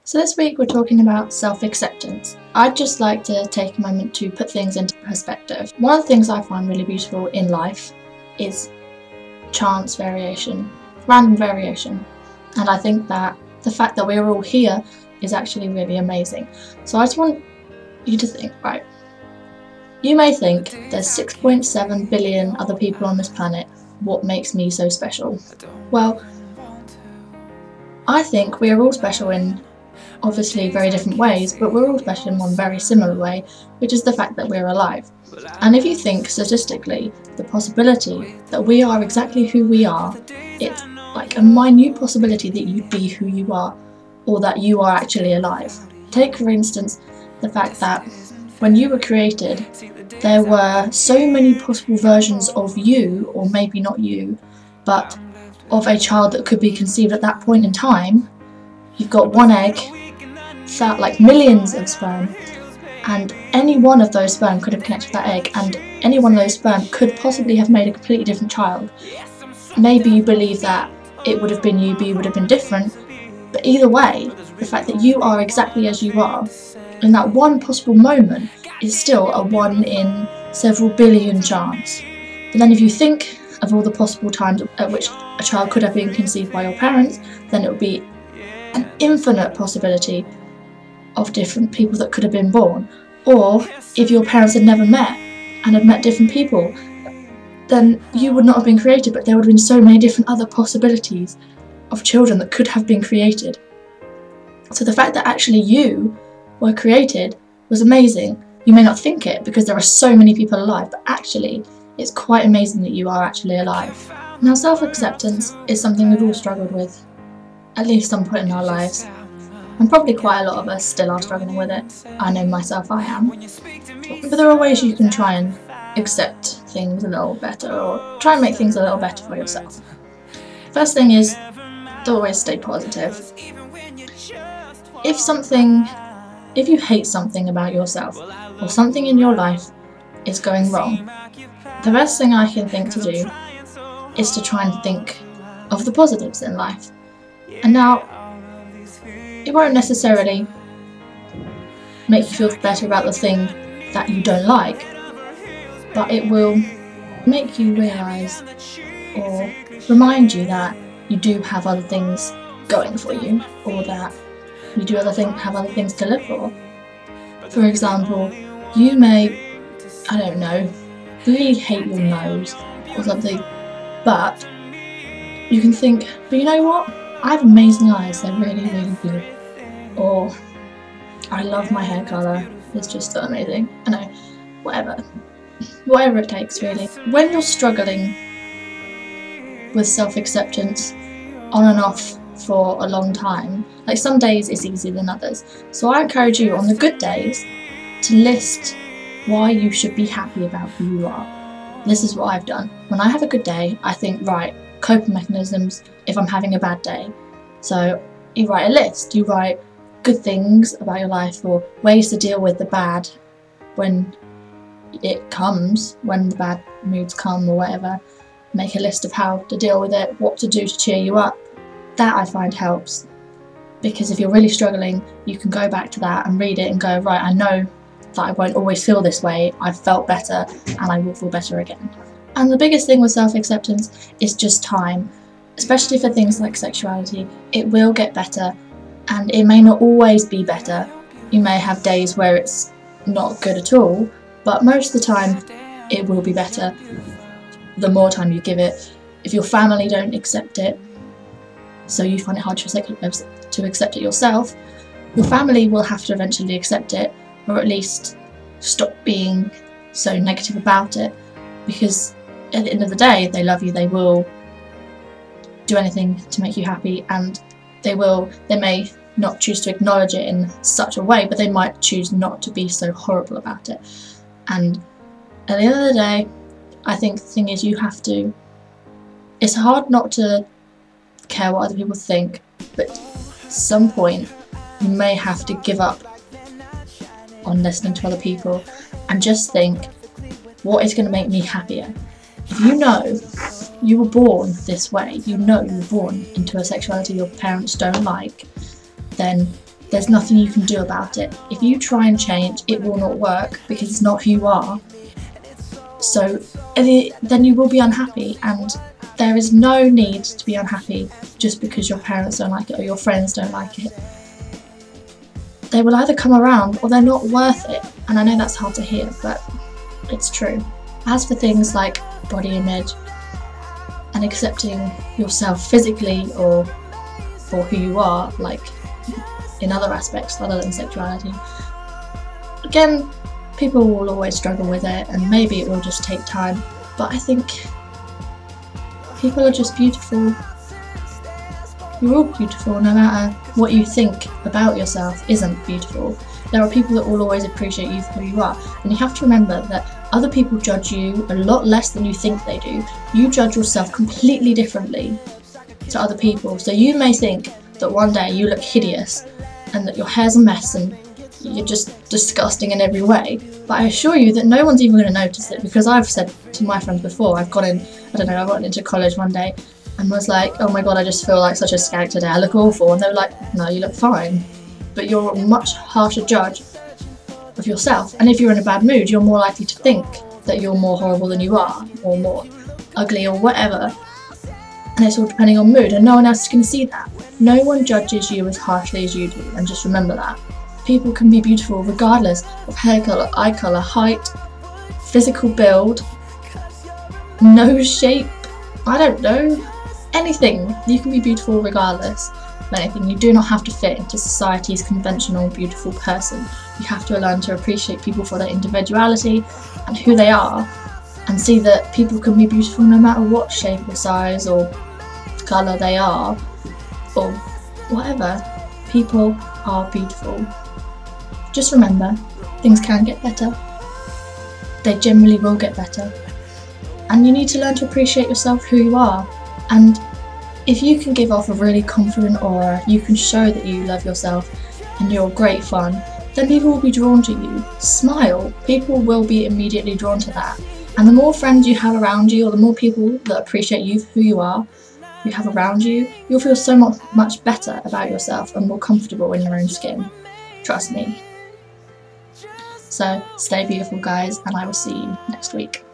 So this week we're talking about self-acceptance. I'd just like to take a moment to put things into perspective. One of the things I find really beautiful in life is chance variation, random variation. And I think that the fact that we're all here is actually really amazing. So I just want you to think, right, you may think there's 6.7 billion other people on this planet. What makes me so special? Well, I think we are all special in obviously very different ways, but we're all special in one very similar way, which is the fact that we're alive. And if you think statistically, the possibility that we are exactly who we are, it's like a minute possibility that you'd be who you are, or that you are actually alive. Take for instance the fact that when you were created, there were so many possible versions of you, or maybe not you, but of a child that could be conceived at that point in time. You've got one egg, felt like millions of sperm, and any one of those sperm could have connected to that egg, and any one of those sperm could possibly have made a completely different child. Maybe you believe that it would have been you, but you would have been different, but either way, the fact that you are exactly as you are in that one possible moment is still a 1 in several billion chance. But then if you think of all the possible times at which a child could have been conceived by your parents, then it would be an infinite possibility of different people that could have been born. Or if your parents had never met and had met different people, then you would not have been created, but there would have been so many different other possibilities of children that could have been created. So the fact that actually you were created was amazing. You may not think it because there are so many people alive, but actually it's quite amazing that you are actually alive. Now, self-acceptance is something we've all struggled with at least some point in our lives, and probably quite a lot of us still are struggling with it. I know myself I am. But there are ways you can try and accept things a little better, or try and make things a little better for yourself. First thing is to always stay positive. If you hate something about yourself, or something in your life is going wrong, the best thing I can think to do is to try and think of the positives in life. And now, it won't necessarily make you feel better about the thing that you don't like, but it will make you realise or remind you that you do have other things going for you, or that you do have other things to live for. For example, you may, I don't know, really hate your nose or something, but you can think, but you know what? I have amazing eyes, they're really, really blue. Or, I love my hair colour, it's just so amazing. I know, whatever it takes really. When you're struggling with self-acceptance on and off for a long time, like some days it's easier than others, so I encourage you on the good days to list why you should be happy about who you are. This is what I've done. When I have a good day, I think, right, coping mechanisms if I'm having a bad day. So you write a list, you write good things about your life, or ways to deal with the bad when it comes, when the bad moods come or whatever. Make a list of how to deal with it, what to do to cheer you up. That I find helps, because if you're really struggling, you can go back to that and read it and go, right, I know that I won't always feel this way, I've felt better and I will feel better again. And the biggest thing with self-acceptance is just time, especially for things like sexuality. It will get better, and it may not always be better. You may have days where it's not good at all, but most of the time it will be better the more time you give it. If your family don't accept it, so you find it hard to accept it yourself, your family will have to eventually accept it, or at least stop being so negative about it, because at the end of the day they love you, they will do anything to make you happy, and they may not choose to acknowledge it in such a way, but they might choose not to be so horrible about it. And at the end of the day, I think the thing is, it's hard not to care what other people think, but at some point you may have to give up on listening to other people and just think, what is going to make me happier? If you know you were born this way, you know you were born into a sexuality your parents don't like, then there's nothing you can do about it. If you try and change, it will not work because it's not who you are. So then you will be unhappy, and there is no need to be unhappy just because your parents don't like it or your friends don't like it. They will either come around or they're not worth it. And I know that's hard to hear, but it's true. As for things like body image and accepting yourself physically or for who you are, like in other aspects other than sexuality, again, people will always struggle with it, and maybe it will just take time, but I think people are just beautiful. You're all beautiful, no matter what you think about yourself isn't beautiful. There are people that will always appreciate you for who you are, and you have to remember that other people judge you a lot less than you think they do. You judge yourself completely differently to other people, so you may think that one day you look hideous and that your hair's a mess and you're just disgusting in every way, but I assure you that no one's even going to notice it, because I've said to my friends before, I got into college one day and was like, oh my god, I just feel like such a skag today, I look awful, and they were like, no, you look fine. But you're a much harsher judge of yourself, and if you're in a bad mood, you're more likely to think that you're more horrible than you are, or more ugly, or whatever, and it's all depending on mood, and no one else is going to see that. No one judges you as harshly as you do, and just remember that. People can be beautiful regardless of hair colour, eye colour, height, physical build, nose shape, I don't know, anything. You can be beautiful regardless of anything. You do not have to fit into society's conventional beautiful person. You have to learn to appreciate people for their individuality and who they are, and see that people can be beautiful no matter what shape or size or colour they are, or whatever. People are beautiful. Just remember, things can get better. They generally will get better. And you need to learn to appreciate yourself, who you are. And if you can give off a really confident aura, you can show that you love yourself and you're great fun, then people will be drawn to you. Smile. People will be immediately drawn to that. And the more friends you have around you, or the more people that appreciate you for who you are, you have around you, you'll feel so much better about yourself and more comfortable in your own skin. Trust me. So stay beautiful, guys, and I will see you next week.